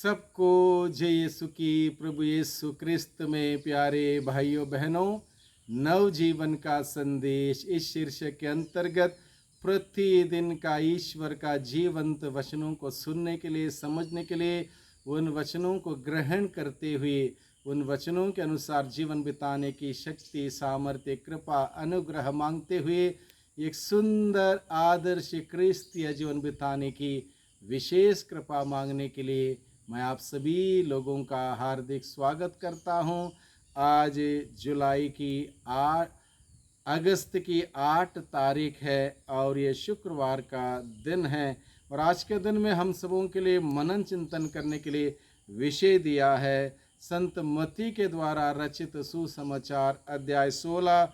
सबको जय यीशु की। प्रभु यीशु क्रिस्त में प्यारे भाइयों बहनों, नव जीवन का संदेश इस शीर्षक के अंतर्गत प्रतिदिन का ईश्वर का जीवंत वचनों को सुनने के लिए, समझने के लिए, उन वचनों को ग्रहण करते हुए उन वचनों के अनुसार जीवन बिताने की शक्ति, सामर्थ्य, कृपा, अनुग्रह मांगते हुए एक सुंदर आदर्श क्रिस्तीय जीवन बिताने की विशेष कृपा मांगने के लिए मैं आप सभी लोगों का हार्दिक स्वागत करता हूं। आज जुलाई की 8 तारीख है और ये शुक्रवार का दिन है। और आज के दिन में हम सबों के लिए मनन चिंतन करने के लिए विषय दिया है संत मत्ती के द्वारा रचित सुसमाचार अध्याय 16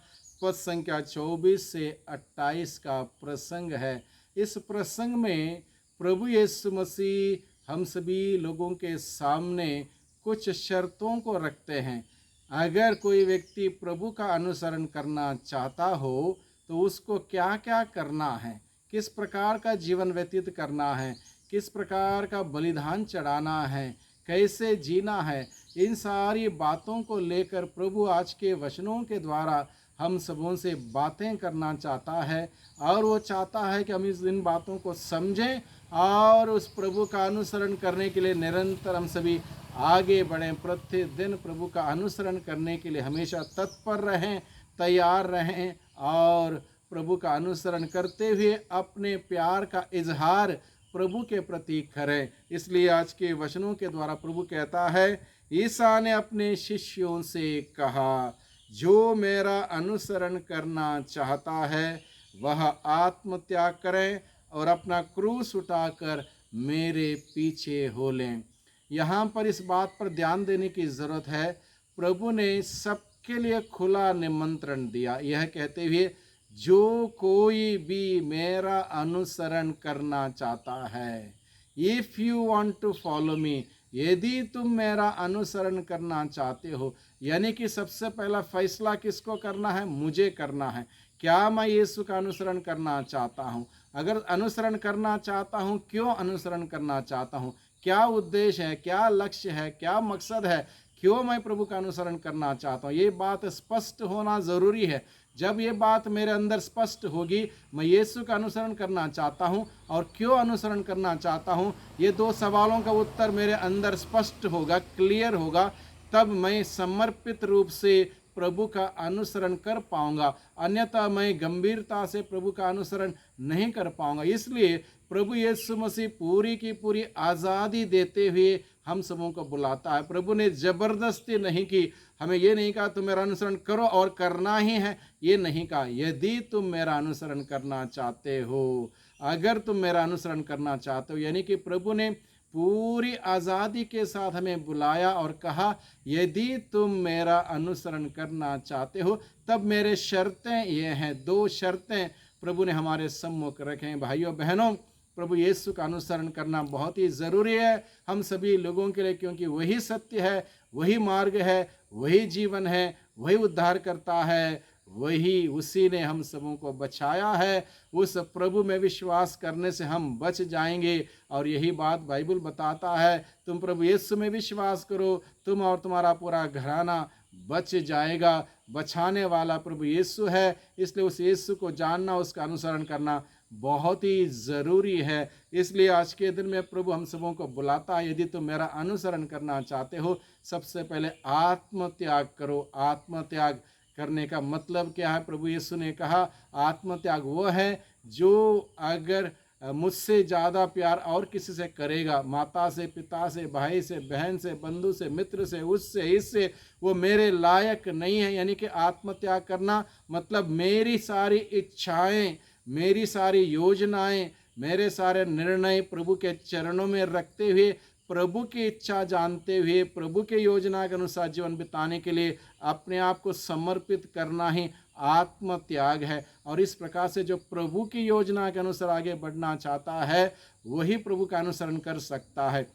पद संख्या 24 से 28 का प्रसंग है। इस प्रसंग में प्रभु यीशु मसीह हम सभी लोगों के सामने कुछ शर्तों को रखते हैं। अगर कोई व्यक्ति प्रभु का अनुसरण करना चाहता हो तो उसको क्या क्या करना है, किस प्रकार का जीवन व्यतीत करना है, किस प्रकार का बलिदान चढ़ाना है, कैसे जीना है, इन सारी बातों को लेकर प्रभु आज के वचनों के द्वारा हम सबों से बातें करना चाहता है। और वो चाहता है कि हम इन बातों को समझें और उस प्रभु का अनुसरण करने के लिए निरंतर हम सभी आगे बढ़ें। प्रतिदिन प्रभु का अनुसरण करने के लिए हमेशा तत्पर रहें, तैयार रहें और प्रभु का अनुसरण करते हुए अपने प्यार का इजहार प्रभु के प्रति करें। इसलिए आज के वचनों के द्वारा प्रभु कहता है, ईसा ने अपने शिष्यों से कहा, जो मेरा अनुसरण करना चाहता है वह आत्मत्याग करें और अपना क्रूस उठाकर मेरे पीछे हो लें। यहाँ पर इस बात पर ध्यान देने की ज़रूरत है, प्रभु ने सबके लिए खुला निमंत्रण दिया, यह कहते हुए जो कोई भी मेरा अनुसरण करना चाहता है, if you want to follow me, यदि तुम मेरा अनुसरण करना चाहते हो, यानी कि सबसे पहला फैसला किसको करना है? मुझे करना है। क्या मैं यीशु का अनुसरण करना चाहता हूँ? अगर अनुसरण करना चाहता हूँ, क्यों अनुसरण करना चाहता हूँ, क्या उद्देश्य है, क्या लक्ष्य है, क्या मकसद है, क्यों मैं प्रभु का अनुसरण करना चाहता हूँ, ये बात स्पष्ट होना ज़रूरी है। जब ये बात मेरे अंदर स्पष्ट होगी, मैं यीशु का अनुसरण करना चाहता हूँ और क्यों अनुसरण करना चाहता हूँ, ये दो सवालों का उत्तर मेरे अंदर स्पष्ट होगा, क्लियर होगा, तब मैं समर्पित रूप से प्रभु का अनुसरण कर पाऊंगा। अन्यथा मैं गंभीरता से प्रभु का अनुसरण नहीं कर पाऊंगा। इसलिए प्रभु यीशु मसीह पूरी की पूरी आज़ादी देते हुए हम सबों को बुलाता है। प्रभु ने ज़बरदस्ती नहीं की, हमें ये नहीं कहा तुम मेरा अनुसरण करो और करना ही है, ये नहीं कहा। यदि तुम मेरा अनुसरण करना चाहते हो, अगर तुम मेरा अनुसरण करना चाहते हो, यानी कि प्रभु ने पूरी आज़ादी के साथ हमें बुलाया और कहा, यदि तुम मेरा अनुसरण करना चाहते हो तब मेरे शर्तें ये हैं। 2 शर्तें प्रभु ने हमारे सम्मुख रखें। भाइयों बहनों, प्रभु यीशु का अनुसरण करना बहुत ही ज़रूरी है हम सभी लोगों के लिए, क्योंकि वही सत्य है, वही मार्ग है, वही जीवन है, वही उद्धार करता है, वही उसी ने हम सबों को बचाया है। उस प्रभु में विश्वास करने से हम बच जाएंगे। और यही बात बाइबल बताता है, तुम प्रभु यीशु में विश्वास करो, तुम और तुम्हारा पूरा घराना बच जाएगा। बचाने वाला प्रभु यीशु है, इसलिए उस यीशु को जानना, उसका अनुसरण करना बहुत ही ज़रूरी है। इसलिए आज के दिन में प्रभु हम सबों को बुलाता है, यदि तुम मेरा अनुसरण करना चाहते हो, सबसे पहले आत्मत्याग करो। आत्मत्याग करने का मतलब क्या है? प्रभु यीशु ने कहा, आत्मत्याग वो है जो अगर मुझसे ज़्यादा प्यार और किसी से करेगा, माता से, पिता से, भाई से, बहन से, बंधु से, मित्र से, उससे, इससे, वो मेरे लायक नहीं है। यानी कि आत्मत्याग करना मतलब मेरी सारी इच्छाएं, मेरी सारी योजनाएं, मेरे सारे निर्णय प्रभु के चरणों में रखते हुए, प्रभु की इच्छा जानते हुए, प्रभु के योजना के अनुसार जीवन बिताने के लिए अपने आप को समर्पित करना ही आत्मत्याग है। और इस प्रकार से जो प्रभु की योजना के अनुसार आगे बढ़ना चाहता है, वही प्रभु का अनुसरण कर सकता है।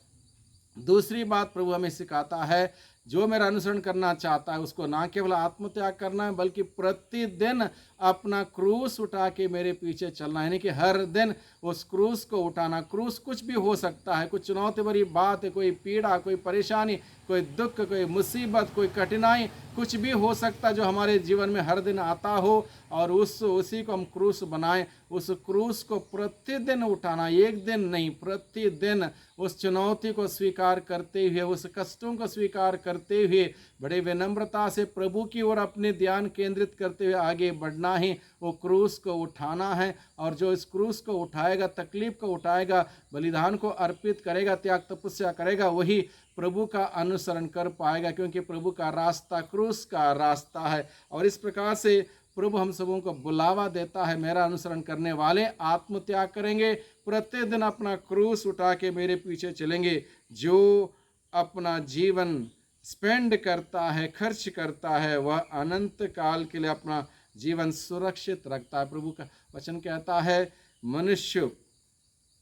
दूसरी बात प्रभु हमें सिखाता है, जो मेरा अनुसरण करना चाहता है उसको ना केवल आत्मत्याग करना है बल्कि प्रतिदिन अपना क्रूस उठा के मेरे पीछे चलना है। यानी कि हर दिन उस क्रूस को उठाना। क्रूस कुछ भी हो सकता है, कुछ चुनौती भरी बात है, कोई पीड़ा, कोई परेशानी, कोई दुख, कोई मुसीबत, कोई कठिनाई, कुछ भी हो सकता है जो हमारे जीवन में हर दिन आता हो, और उसी को हम क्रूस बनाएं। उस क्रूस को प्रतिदिन उठाना, एक दिन नहीं, प्रतिदिन उस चुनौती को स्वीकार करते हुए, उस कष्टों को स्वीकार करते हुए बड़े विनम्रता से प्रभु की ओर अपने ध्यान केंद्रित करते हुए आगे बढ़ना ही वो क्रूस को उठाना है। और जो इस क्रूस को उठाएगा, तकलीफ को उठाएगा, बलिदान को अर्पित करेगा, त्याग तपस्या करेगा, वही प्रभु का अनुसरण कर पाएगा, क्योंकि प्रभु का रास्ता क्रूस का रास्ता है। और इस प्रकार से प्रभु हम सबों को बुलावा देता है, मेरा अनुसरण करने वाले आत्मत्याग करेंगे, प्रतिदिन अपना क्रूस उठा के मेरे पीछे चलेंगे। जो अपना जीवन स्पेंड करता है, खर्च करता है, वह अनंत काल के लिए अपना जीवन सुरक्षित रखता है। प्रभु का वचन कहता है, मनुष्य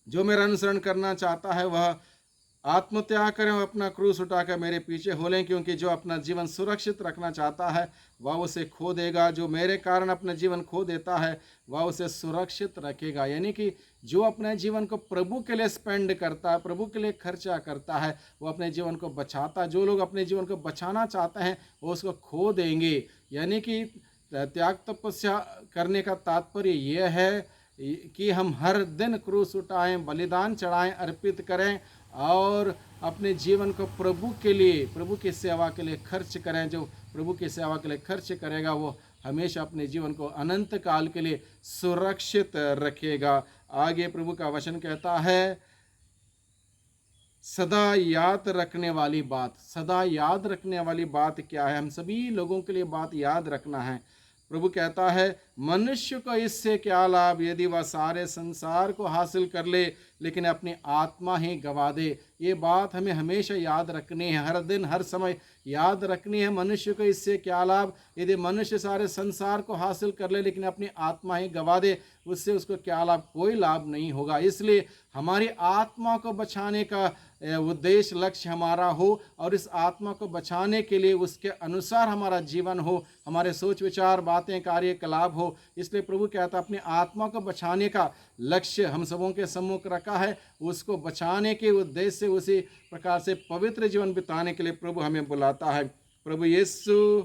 जो मेरा अनुसरण करना चाहता है वह आत्मत्याग करें और अपना क्रूस उठाकर मेरे पीछे हो लें, क्योंकि जो अपना जीवन सुरक्षित रखना चाहता है वह उसे खो देगा। जो मेरे कारण अपना जीवन खो देता है वह उसे सुरक्षित रखेगा। यानी कि जो अपने जीवन को प्रभु के लिए स्पेंड करता है, प्रभु के लिए खर्चा करता है, वो अपने जीवन को बचाता है। जो लोग अपने जीवन को बचाना चाहते हैं वो उसको खो देंगे। यानी कि त्याग तपस्या करने का तात्पर्य यह है कि हम हर दिन क्रूस उठाएं, बलिदान चढ़ाएं, अर्पित करें और अपने जीवन को प्रभु के लिए, प्रभु की सेवा के लिए खर्च करें। जो प्रभु की सेवा के लिए खर्च करेगा वो हमेशा अपने जीवन को अनंत काल के लिए सुरक्षित रखेगा। आगे प्रभु का वचन कहता है, सदा याद रखने वाली बात। सदा याद रखने वाली बात क्या है? हम सभी लोगों के लिए बात याद रखना है। प्रभु कहता है, मनुष्य को इससे क्या लाभ यदि वह सारे संसार को हासिल कर ले लेकिन अपनी आत्मा ही गवा दे। ये बात हमें हमेशा याद रखनी है, हर दिन हर समय याद रखनी है। मनुष्य को इससे क्या लाभ यदि मनुष्य सारे संसार को हासिल कर ले लेकिन अपनी आत्मा ही गवा दे, उससे उसको क्या लाभ? कोई लाभ नहीं होगा। इसलिए हमारी आत्मा को बचाने का उद्देश्य, लक्ष्य हमारा हो, और इस आत्मा को बचाने के लिए उसके अनुसार हमारा जीवन हो, हमारे सोच विचार, बातें, कार्यकलाप हो। इसलिए प्रभु कहता है, अपनी आत्मा को बचाने का लक्ष्य हम सबों के सम्मुख रखा है। उसको बचाने के उद्देश्य से, उसी प्रकार से पवित्र जीवन बिताने के लिए प्रभु हमें बुलाता है। प्रभु यीशु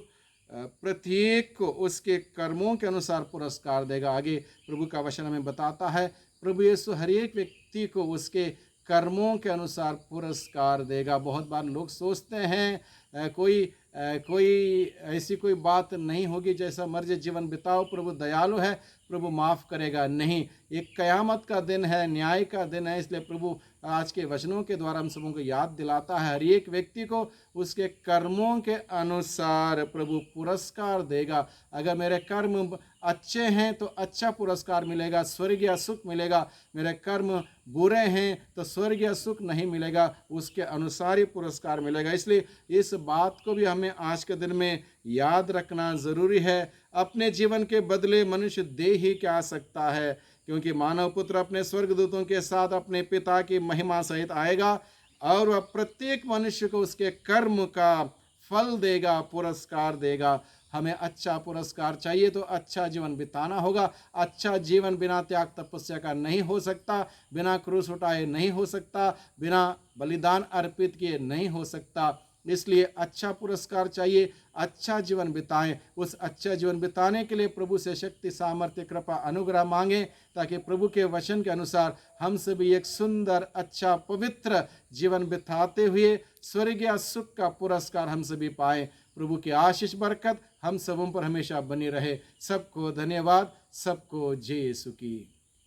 प्रत्येक को उसके कर्मों के अनुसार पुरस्कार देगा। आगे प्रभु का वचन हमें बताता है, प्रभु यीशु हर एक व्यक्ति को उसके कर्मों के अनुसार पुरस्कार देगा। बहुत बार लोग सोचते हैं कोई ऐसी कोई बात नहीं होगी, जैसा मर्जी जीवन बिताओ, प्रभु दयालु है, प्रभु माफ़ करेगा। नहीं, एक कयामत का दिन है, न्याय का दिन है। इसलिए प्रभु आज के वचनों के द्वारा हम सबों को याद दिलाता है, हर एक व्यक्ति को उसके कर्मों के अनुसार प्रभु पुरस्कार देगा। अगर मेरे कर्म अच्छे हैं तो अच्छा पुरस्कार मिलेगा, स्वर्गीय सुख मिलेगा। मेरे कर्म बुरे हैं तो स्वर्गीय सुख नहीं मिलेगा, उसके अनुसार ही पुरस्कार मिलेगा। इसलिए इस बात को भी हमें आज के दिन में याद रखना ज़रूरी है। अपने जीवन के बदले मनुष्य दे ही क्या सकता है, क्योंकि मानव पुत्र अपने स्वर्गदूतों के साथ अपने पिता की महिमा सहित आएगा और वह प्रत्येक मनुष्य को उसके कर्म का फल देगा, पुरस्कार देगा। हमें अच्छा पुरस्कार चाहिए तो अच्छा जीवन बिताना होगा। अच्छा जीवन बिना त्याग तपस्या का नहीं हो सकता, बिना क्रूस उठाए नहीं हो सकता, बिना बलिदान अर्पित किए नहीं हो सकता। इसलिए अच्छा पुरस्कार चाहिए, अच्छा जीवन बिताएं। उस अच्छा जीवन बिताने के लिए प्रभु से शक्ति, सामर्थ्य, कृपा, अनुग्रह मांगें, ताकि प्रभु के वचन के अनुसार हम सभी एक सुंदर, अच्छा, पवित्र जीवन बिताते हुए स्वर्गीय सुख का पुरस्कार हम सभी पाएं। प्रभु की आशीष बरकत हम सबों पर हमेशा बनी रहे। सबको धन्यवाद, सबको जय यीशु की।